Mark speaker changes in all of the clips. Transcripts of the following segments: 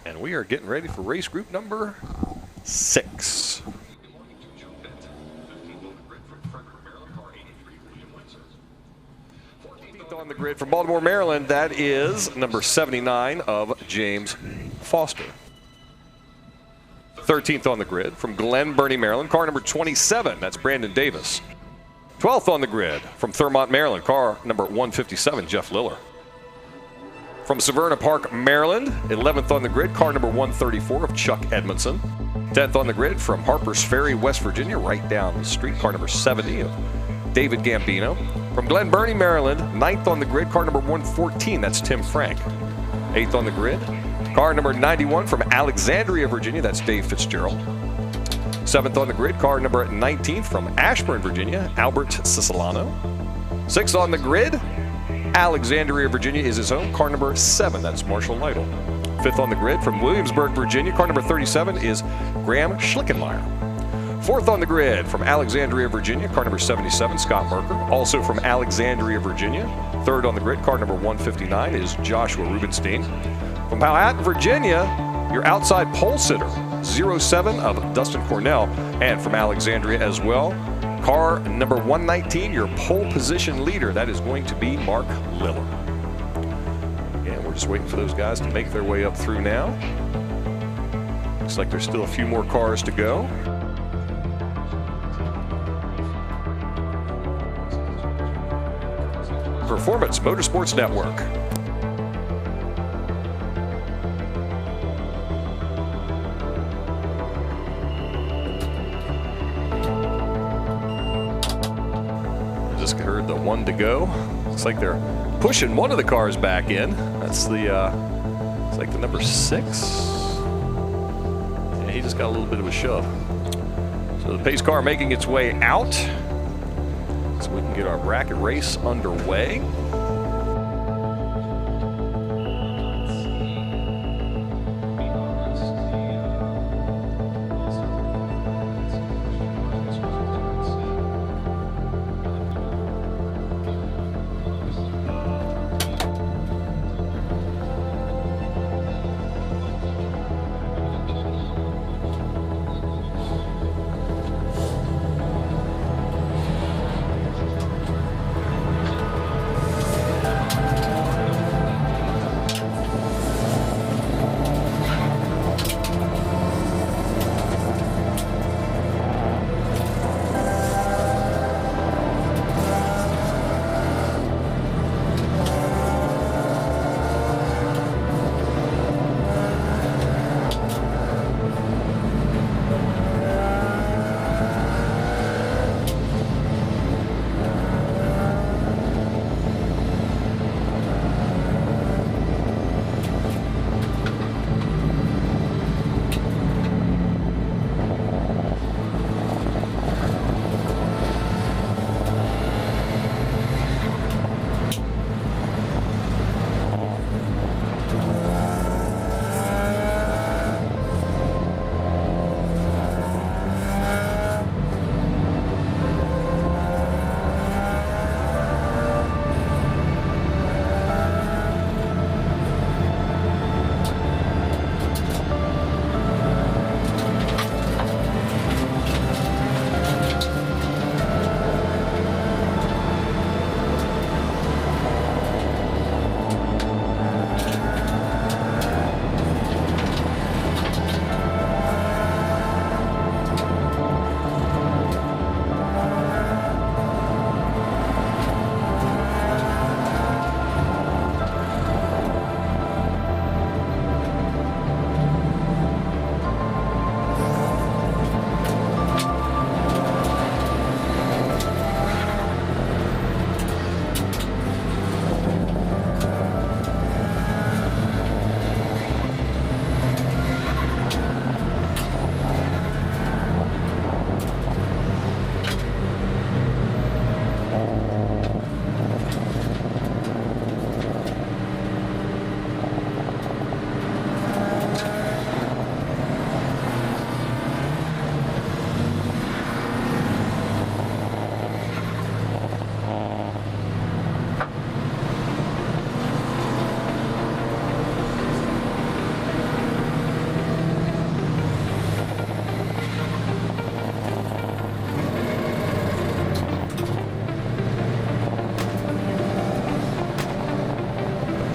Speaker 1: And we are getting ready for race group number 6. On the grid from Baltimore, Maryland, that is number 79 of James Foster. 13th on the grid from Glen Burnie, Maryland, car number 27, that's Brandon Davis. 12th on the grid from Thurmont, Maryland, car number 157, Jeff Liller. From Severna Park, Maryland, 11th on the grid, car number 134 of Chuck Edmondson. 10th on the grid from Harpers Ferry, West Virginia, right down the street, car number 70 of David Gambino. From Glen Burnie, Maryland, 9th on the grid, car number 114, that's Tim Frank. 8th on the grid, car number 91 from Alexandria, Virginia, that's Dave Fitzgerald. 7th on the grid, car number 19 from Ashburn, Virginia, Albert Cicilano. 6th on the grid, Alexandria, Virginia is his home, car number 7, that's Marshall Lytle. 5th on the grid from Williamsburg, Virginia, car number 37 is Graham Schlickenmeyer. 4th on the grid from Alexandria, Virginia, car number 77, Scott Merker, also from Alexandria, Virginia. 3rd on the grid, car number 159 is Joshua Rubenstein. From Powhatan, Virginia, your outside pole sitter, 07 of Dustin Cornell, and from Alexandria as well, car number 119, your pole position leader, that is going to be Mark Liller. And we're just waiting for those guys to make their way up through now. Looks like there's still a few more cars to go. Performance Motorsports Network. Just heard the 1 to go. Looks like they're pushing one of the cars back in. That's the, it's like the number 6. Yeah, he just got a little bit of a shove. So the pace car making its way out. So we can get our bracket race underway.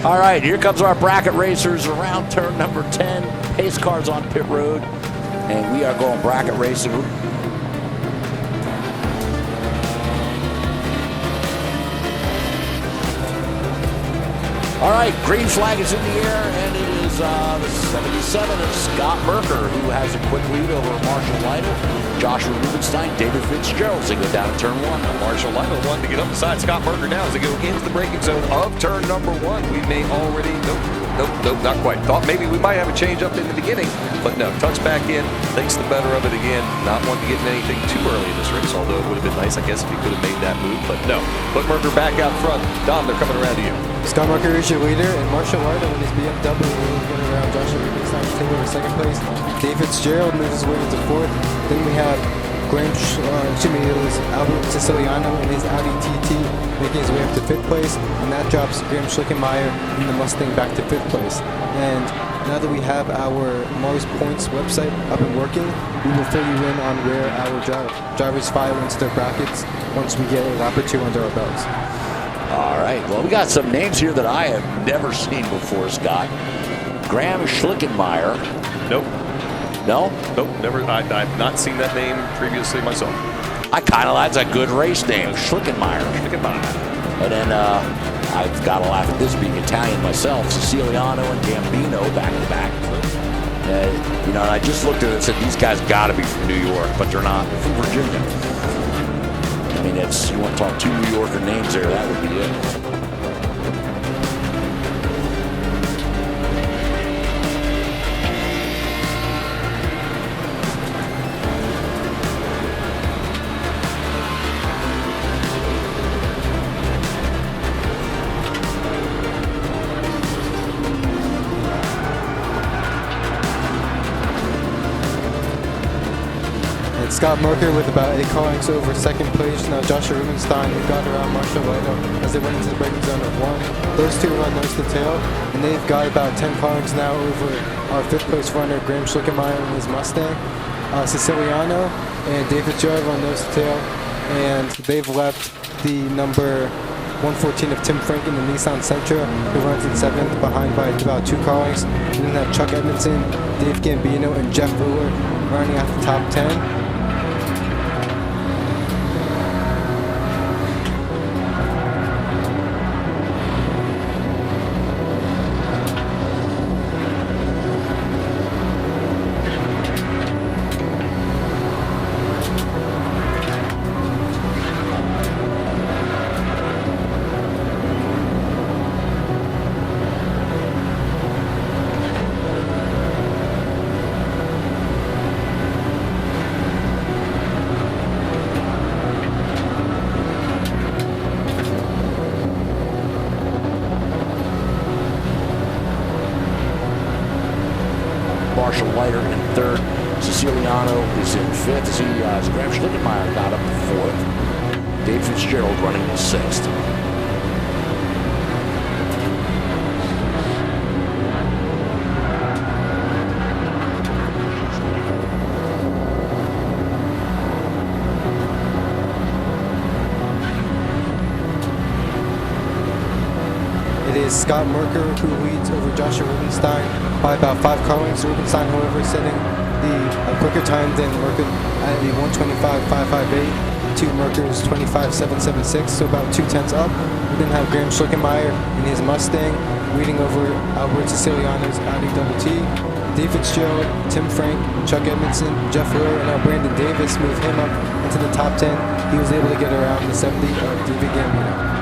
Speaker 2: All right, here comes our bracket racers around turn number 10. Pace cars on pit road, and we are going bracket racing. All right, green flag is in the air, and it is the 77 of Scott Merker, who has a quick lead over Marshall Lytle, Joshua Rubenstein, David Fitzgerald as they go down to turn 1.
Speaker 1: Marshall Lytle wanting to get up beside Scott Merker now as they go into the braking zone of turn number 1. We may already, nope, not quite. Thought maybe we might have a change up in the beginning, but no, tucks back in, thinks the better of it again. Not wanting to get in anything too early in this race, although it would have been nice, I guess, if he could have made that move, but no. Put Merker back out front. Dom, they're coming around to you.
Speaker 3: Scott Merker is your leader, and Marshall Lytle with his BMW will get around Joshua Rubenstein to take over second place. David Fitzgerald moves his way into fourth. Then we have it was Albert Siciliano in his Audi TT making his way up to fifth place, and that drops Graham Schlickenmeyer in the Mustang back to fifth place. And now that we have our MARRS points website up and working, we will fill you in on where our drivers file into their brackets once we get a lap or two under our belts.
Speaker 2: All right, well, we got some names here that I have never seen before, Scott. Graham Schlickenmeyer.
Speaker 1: Nope.
Speaker 2: No?
Speaker 1: Nope, never. I've not seen that name previously myself.
Speaker 2: That's a good race name, Schlickenmeyer. And then I've got to laugh at this being Italian myself, Siciliano and Gambino back to back. And I just looked at it and said, these guys got to be from New York, but they're not. They're from Virginia. I mean, you want to talk two New Yorker names there, that would be it.
Speaker 3: Scott Merker with about 8 car lengths over second place. Now Joshua Rubenstein, who got around Marshall Lytle as they went into the braking zone of 1. Those two run nose to tail, and they've got about 10 car lengths now over our fifth place runner, Graham Schlickenmeyer in his Mustang. Siciliano and David Fitzgerald run nose to tail, and they've left the number 114 of Tim Frank in the Nissan Sentra, who runs in 7th, behind by about 2 car lengths. And then have Chuck Edmondson, Dave Gambino, and Jeff Wheeler running out the top 10.
Speaker 2: Marshall Lytle in 3rd. Siciliano is in 5th as Graham Schlickenmeyer got up to 4th. Dave Fitzgerald running in 6th.
Speaker 3: It is Scott Merker who leads over Joshua Rubenstein by about 5 car lengths. Rubenstein, however, setting the quicker time than Merker at a 1:25.558 to Merker's 25.776, so about 2/10 up. We then have Graham Schlickenmeyer in his Mustang leading over Albert Siciliano's Audi TT. Dave Fitzgerald, Tim Frank, Chuck Edmondson, Jeff Wheeler, and now Brandon Davis move him up into the top 10. He was able to get around the 70 of David Gambino.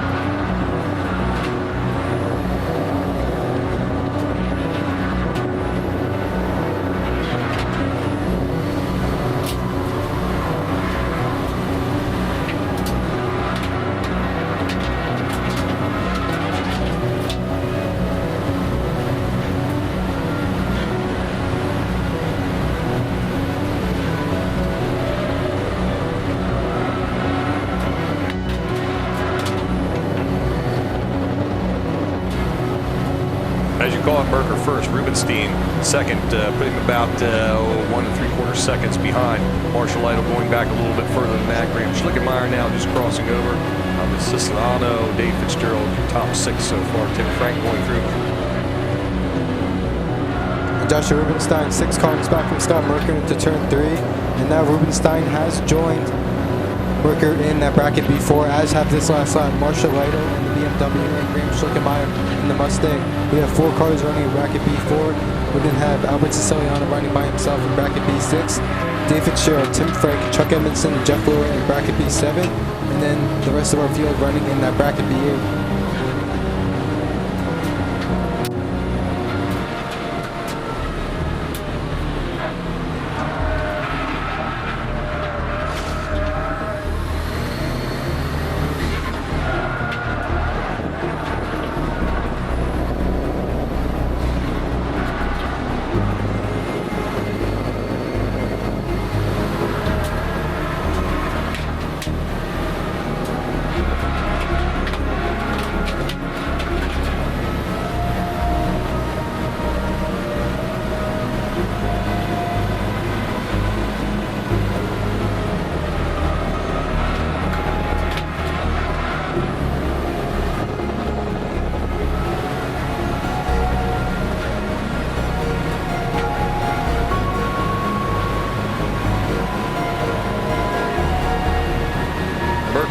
Speaker 1: As you call it, Merker first, Rubenstein second, putting about 1 3/4 seconds behind. Marshall Lytle going back a little bit further than that. Graham Schlickenmeyer now just crossing over. Siciliano, Dave Fitzgerald, your top 6 so far. Tim Frank going through.
Speaker 3: Joshua Rubenstein, 6 corners back from Scott Merker into turn 3. And now Rubenstein has joined Merker in that bracket B4, as have this last lap Marshall Lytle in the BMW and Graham Schlickenmeyer in the Mustang. We have 4 cars running in bracket B4. We then have Albert Siciliano running by himself in bracket B6. Dave Fitzgerald, Tim Frank, Chuck Edmondson, Jeff Lewis in bracket B7. And then the rest of our field running in that bracket B8.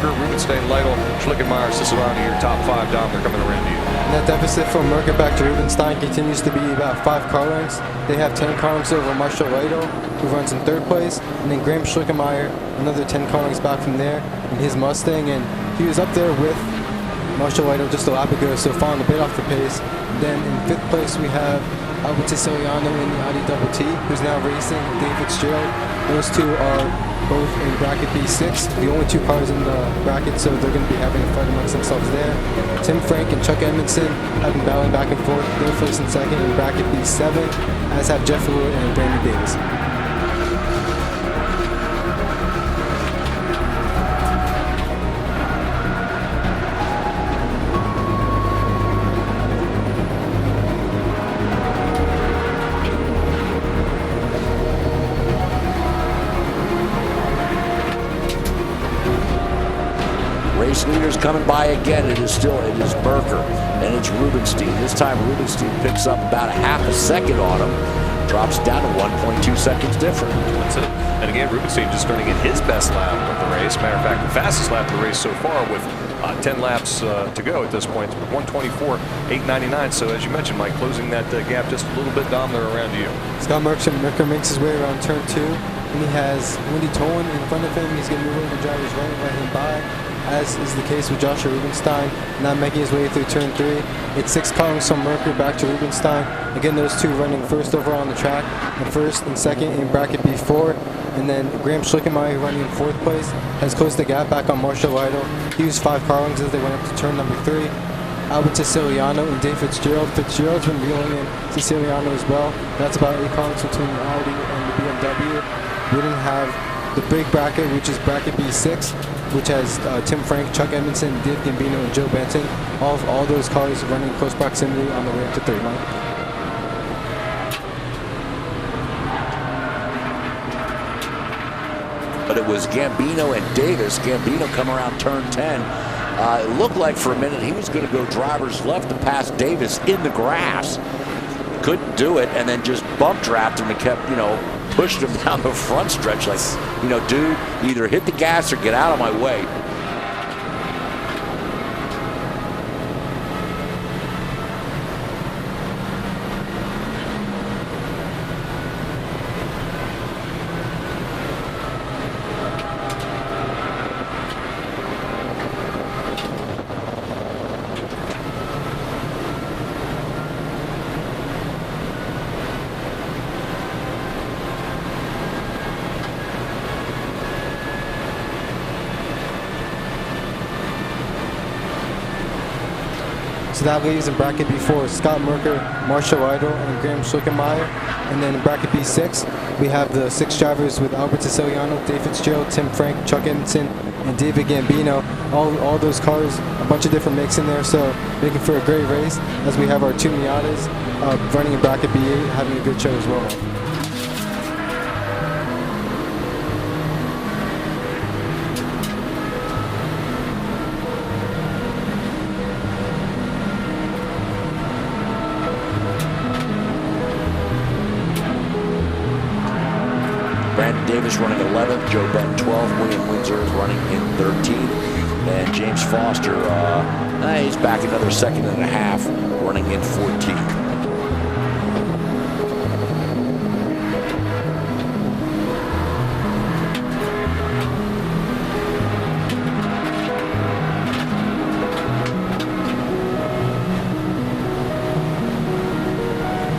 Speaker 1: Rubenstein, Lytle, Schlickenmeyer, Siciliano, your top 5 down. They're coming around you.
Speaker 3: And that deficit from Merker back to Rubenstein continues to be about 5 car lengths. They have 10 car lengths over Marshall Lytle, who runs in 3rd place, and then Graham Schlickenmeyer, another 10 car lengths back from there in his Mustang, and he was up there with Marshall Lytle just a lap ago, so falling a bit off the pace. Then in 5th place we have Albert Siciliano in the Audi TT, who's now racing Dave Fitzgerald. Those two are both in bracket B6, the only 2 cars in the bracket, so they're going to be having a fight amongst themselves there. Tim Frank and Chuck Edmondson have been battling back and forth. They're 1st and 2nd in bracket B7, as have Jeff Lewis and Brandon Davis.
Speaker 2: Race leaders coming by again. It is Merker and it's Rubenstein. This time Rubenstein picks up about a half a second on him, drops down to 1.2 seconds different.
Speaker 1: That's it. And again, Rubenstein just starting in his best lap of the race. Matter of fact, the fastest lap of the race so far, with 10 laps to go at this point. 1:24.899. So as you mentioned, Mike, closing that gap just a little bit down there around you.
Speaker 3: Scott Merker makes his way around turn 2, and he has Wendy Tolan in front of him. He's going to move over the driver's right and let him by, as is the case with Joshua Rubenstein, now making his way through turn 3. It's 6 columns from Merker back to Rubenstein. Again, those 2 running first overall on the track, and 1st and 2nd in bracket B4. And then Graham Schlickenmeyer, running in 4th place, has closed the gap back on Marshall Lytle. He used 5 car lengths as they went up to turn number 3. Albert Siciliano and Dave Fitzgerald. Fitzgerald's been reeling in Siciliano as well. That's about 8 car lengths between the Audi and the BMW. We then have the big bracket, which is bracket B6, which has Tim Frank, Chuck Edmondson, Dave Gambino, and Joe Benton. All those cars running in close proximity on the way up to 3rd line.
Speaker 2: But it was Gambino and Davis. Gambino come around turn 10. It looked like for a minute he was going to go driver's left to pass Davis in the grass. Couldn't do it, and then just bump draft him and kept, pushed him down the front stretch like, dude, either hit the gas or get out of my way.
Speaker 3: So that leaves in bracket B4 Scott Merker, Marshall Lytle, and Graham Schlickenmeyer. And then in bracket B6, we have the 6 drivers with Albert Siciliano, Dave Fitzgerald, Tim Frank, Chuck Edmondson, and David Gambino. All those cars, a bunch of different makes in there, so making for a great race, as we have our 2 Miatas running in bracket B8, having a good show as well.
Speaker 2: Davis running 11th, Joe Benton 12th, William Windsor running in 13th, and James Foster, he's back another second and a half, running in 14th.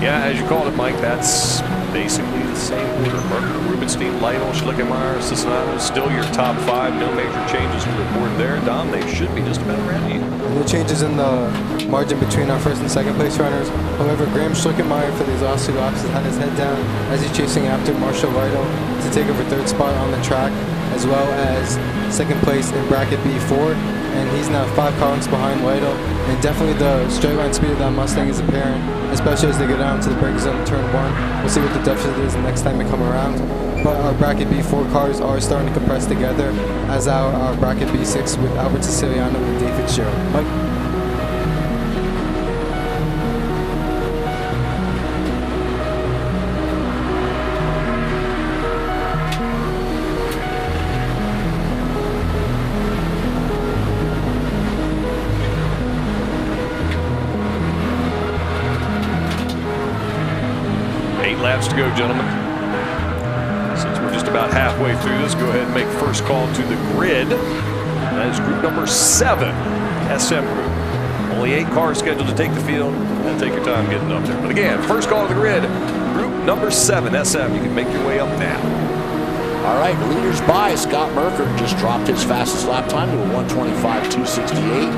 Speaker 1: Yeah, as you called it, Mike, that's basically the same order. Merker, Rubenstein, Lytle, Schlickenmeyer, Cincinnati, still your top 5. No major changes to report there. Dom, they should be just about around you.
Speaker 3: No changes in the margin between our first and second place runners. However, Graham Schlickenmeyer for these last 2 laps has had his head down as he's chasing after Marshall Lytle to take over 3rd spot on the track, as well as 2nd place in bracket B4. And he's now 5 car lengths behind Lytle. And definitely the straight line speed of that Mustang is apparent, especially as they go down to the braking zone in turn 1. We'll see what the deficit is the next time they come around. But our bracket B4 cars are starting to compress together, as our bracket B6 with Albert Siciliano and Dave Fitzgerald. Mike?
Speaker 1: Laps to go, gentlemen. Since we're just about halfway through this, go ahead and make first call to the grid. That is group number 7, SM group. Only 8 cars scheduled to take the field, and take your time getting up there. But again, first call to the grid, group number 7, SM. You can make your way up now.
Speaker 2: All right, leaders by Scott Merker just dropped his fastest lap time to a 1:25.268.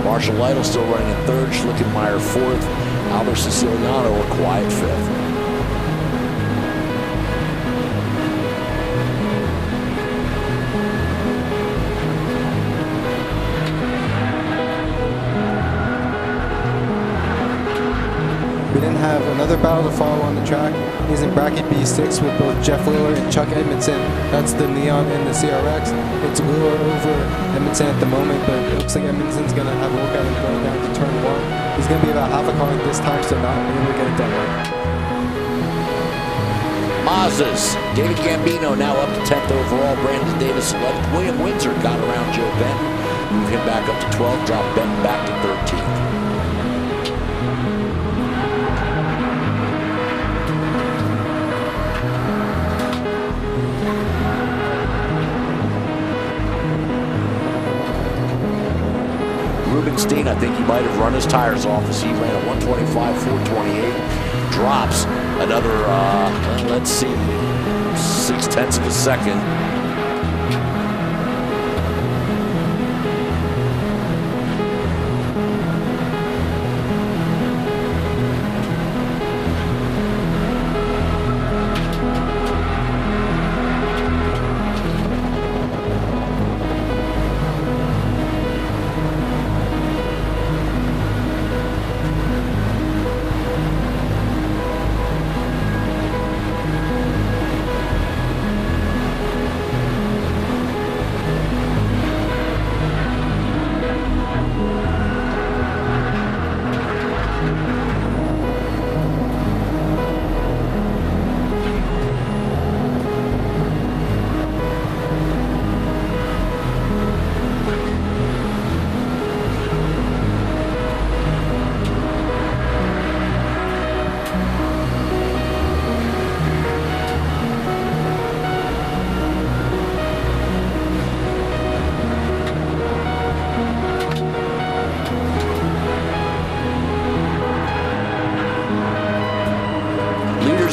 Speaker 2: Marshall Lytle still running in 3rd, Schlickenmeyer 4th, Albert Siciliano a quiet 5th.
Speaker 3: We then have another battle to follow on the track. He's in bracket B6 with both Jeff Liller and Chuck Edmondson. That's the Neon and the CRX. It's Liller over Edmondson at the moment, but it looks like Edmondson's going to have a look at him going down to turn 1. He's going to be about half a car this time, so not able to get it done right.
Speaker 2: Mazdas, David Gambino now up to 10th overall, Brandon Davis 11th. William Windsor got around Joe Benton, moved him back up to 12th, dropped Benton back to 13th. Rubenstein, I think he might have run his tires off as he ran a 1:25.428. Drops another, let's see, 0.6 of a second.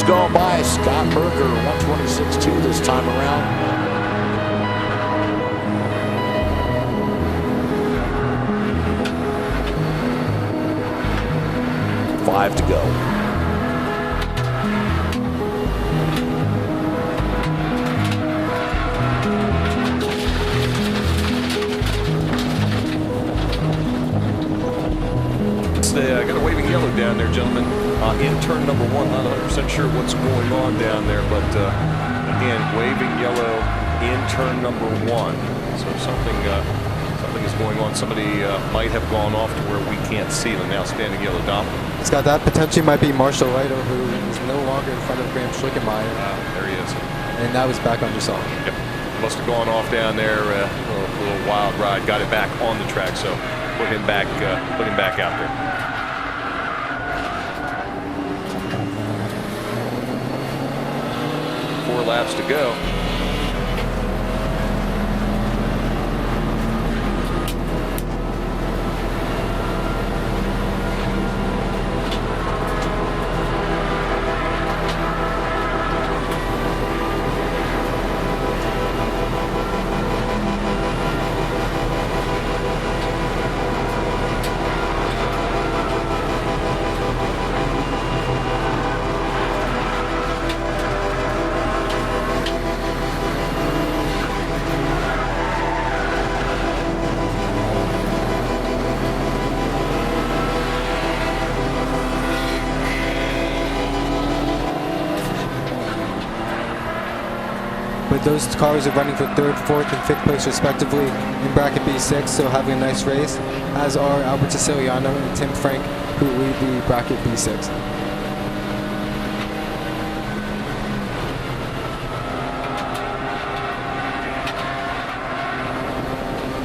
Speaker 2: Going by Scott Merker, 1:26.2 this time around. Five to go.
Speaker 1: I got a waving yellow down there, gentlemen, in turn number 1. Not 100% sure what's going on down there, but again, waving yellow in turn number 1. So something is going on. Somebody might have gone off to where we can't see them now, standing yellow. Dom?
Speaker 3: It's got that potentially might be Marshall Lido, who is no longer in front of Graham Schlickenmeyer.
Speaker 1: There he is.
Speaker 3: And that was back under salt.
Speaker 1: Yep. Must have gone off down there, a little wild ride. Got it back on the track, so put him back out there. Four laps to go.
Speaker 3: But those cars are running for 3rd, 4th, and 5th place respectively in bracket B6, so having a nice race, as are Albert Siciliano and Tim Frank, who lead the bracket B6.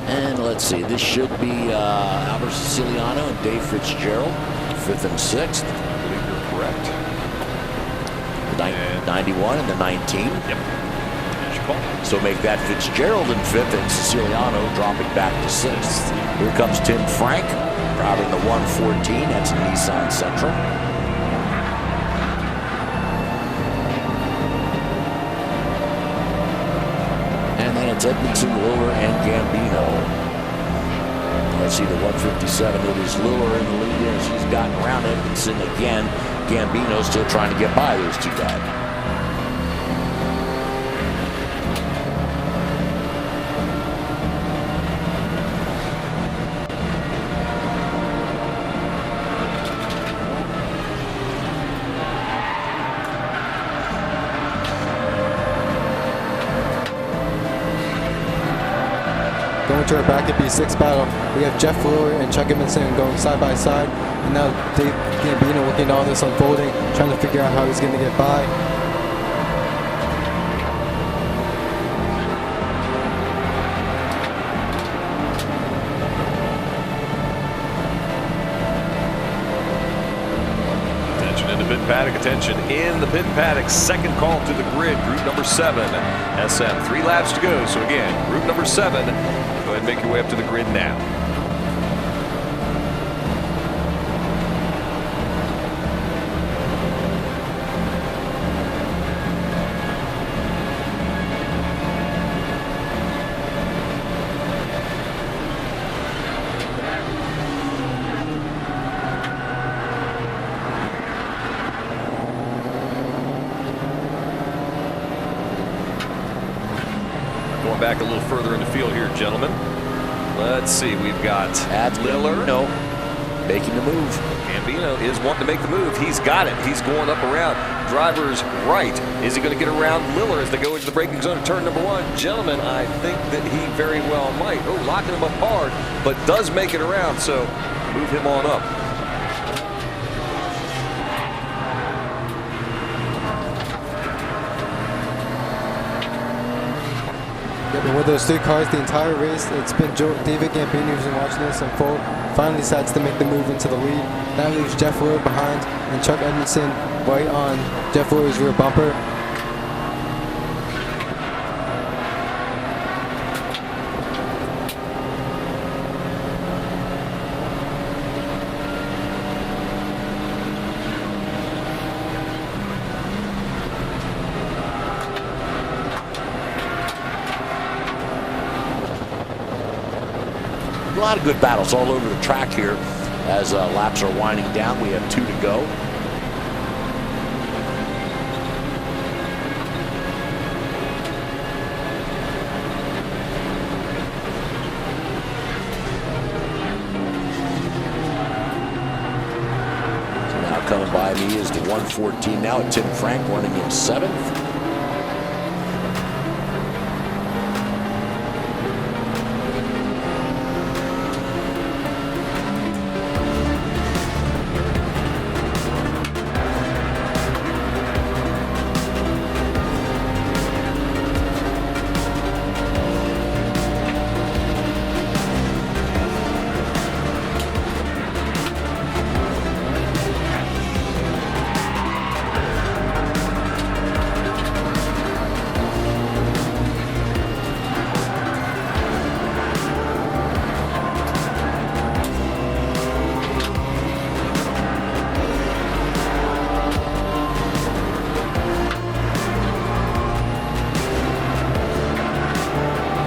Speaker 2: And let's see, this should be Albert Siciliano and Dave Fitzgerald, 5th and 6th.
Speaker 1: I believe you're correct.
Speaker 2: The 91 and the 19.
Speaker 1: Yep.
Speaker 2: So make that Fitzgerald in 5th and Siciliano dropping back to 6th. Here comes Tim Frank, driving the 114. That's a Nissan Sentra. And then it's Edmondson, Liller, and Gambino. Let's see, the 157. It is Liller in the lead there. She's gotten around Edmondson again. Gambino still trying to get by those two guys.
Speaker 3: Going to our bracket B6 battle, we have Jeff Liller and Chuck Edmondson going side by side, and now Dave Gambino looking at all this unfolding, trying to figure out how he's going to get by.
Speaker 1: Attention in the pit paddock, attention in the pit paddock. Second call to the grid, group number 7, SM. 3 laps to go. So again, group number 7. Go ahead and make your way up to the grid now. Going back a little further in the field here, gentlemen. Let's see, we've got Liller.
Speaker 2: No, making the move.
Speaker 1: Gambino is wanting to make the move. He's got it. He's going up around. Driver's right. Is he going to get around Liller as they go into the braking zone of turn number 1? Gentlemen, I think that he very well might. Oh, locking him up hard, but does make it around, so move him on up.
Speaker 3: And with those 3 cars, the entire race, it's been David Gambino who's been watching this unfold. Finally decides to make the move into the lead. That leaves Jeff Liller behind, and Chuck Edmondson right on Jeff Liller's rear bumper.
Speaker 2: A lot of good battles all over the track here as laps are winding down. We have 2 to go. by me is the 114 now at Tim Frank running in 7th.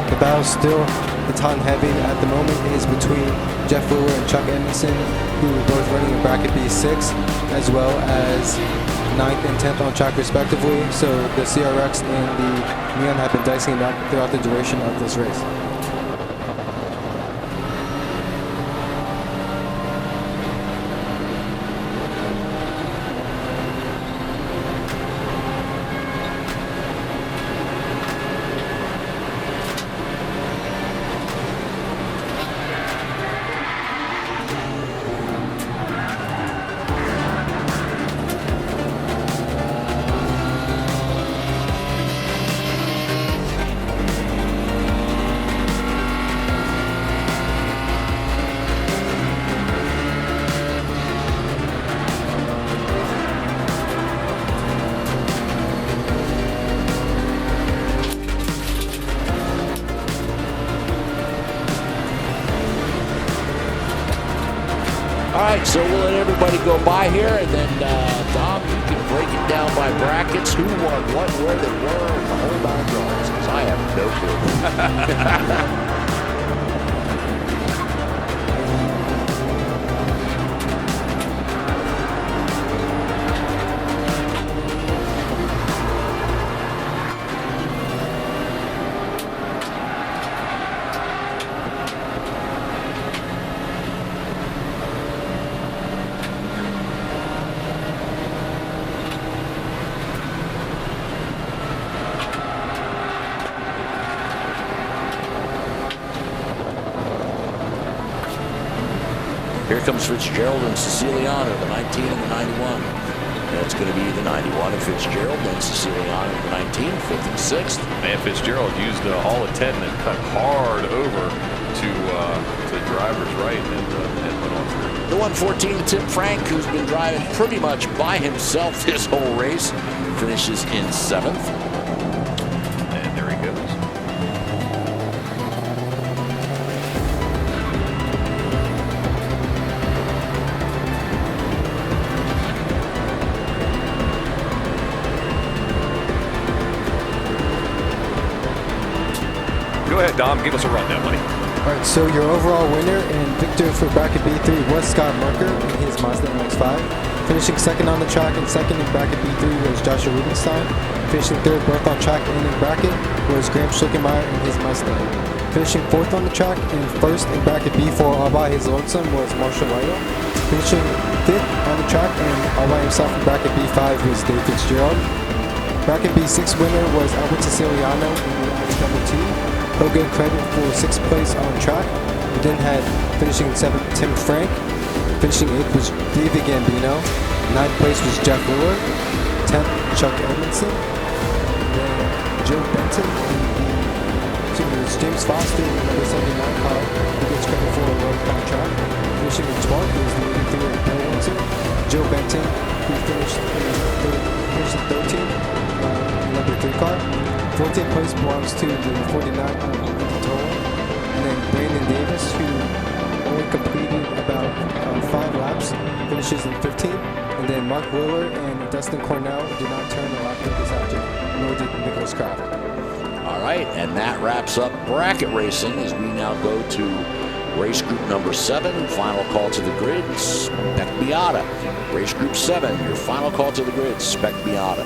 Speaker 3: The battle still a ton heavy at the moment is between Jeff Wheeler and Chuck Edmondson, who are both running in bracket B6, as well as 9th and 10th on track respectively. So the CRX and the Neon have been dicing it up throughout the duration of this race.
Speaker 2: All right, so we'll let everybody go by here, and then Dom, you can break it down by brackets, who won what, where they were, and the whole nine yards, because I have no clue. Here comes Fitzgerald and Siciliano, the 19 and the 91. That's going to be the 91 of Fitzgerald, then Siciliano, the 19, 5th and 6th.
Speaker 1: Man, Fitzgerald used all of 10 and cut hard over to the driver's right and went on through.
Speaker 2: The 114, Tim Frank, who's been driving pretty much by himself this whole race, finishes in 7th.
Speaker 1: And there he goes. Go ahead, Dom. Give us a rundown, buddy.
Speaker 3: All right, so your overall winner and victor for bracket B3 was Scott Merker in his Mazda MX-5. Finishing second on the track and second in bracket B3 was Joshua Rubenstein. Finishing third both on track and in bracket was Graham Schlickenmeyer in his Mustang. Finishing fourth on the track and first in bracket B4 all by his lonesome was Marshall Lytle. Finishing fifth on the track and all by himself in bracket B5 was Dave Fitzgerald. Bracket B6 winner was Albert Siciliano in the Audi TT. He'll get credit for 6th place on track. We then had finishing 7th Tim Frank. Finishing 8th was David Gambino. 9th place was Jeff Wheeler. 10th Chuck Edmondson. Then Joe Benton. So it was James Foster in the number 79 car who gets credit for a road on track. Finishing in 12th was the 83 Bill Windsor. Joe Benton, who finished in 13th, number 3 car. 14th place belongs to the 49 and then Brandon Davis, who only completed about 5 laps, finishes in 15th. And then Mark Wheeler and Dustin Cornell did not turn the lap this afternoon, nor did Nicholas Kraft.
Speaker 2: All right, and that wraps up bracket racing as we now go to race group number 7, final call to the grid, Spec Miata. Race group 7, your final call to the grid, Spec Miata.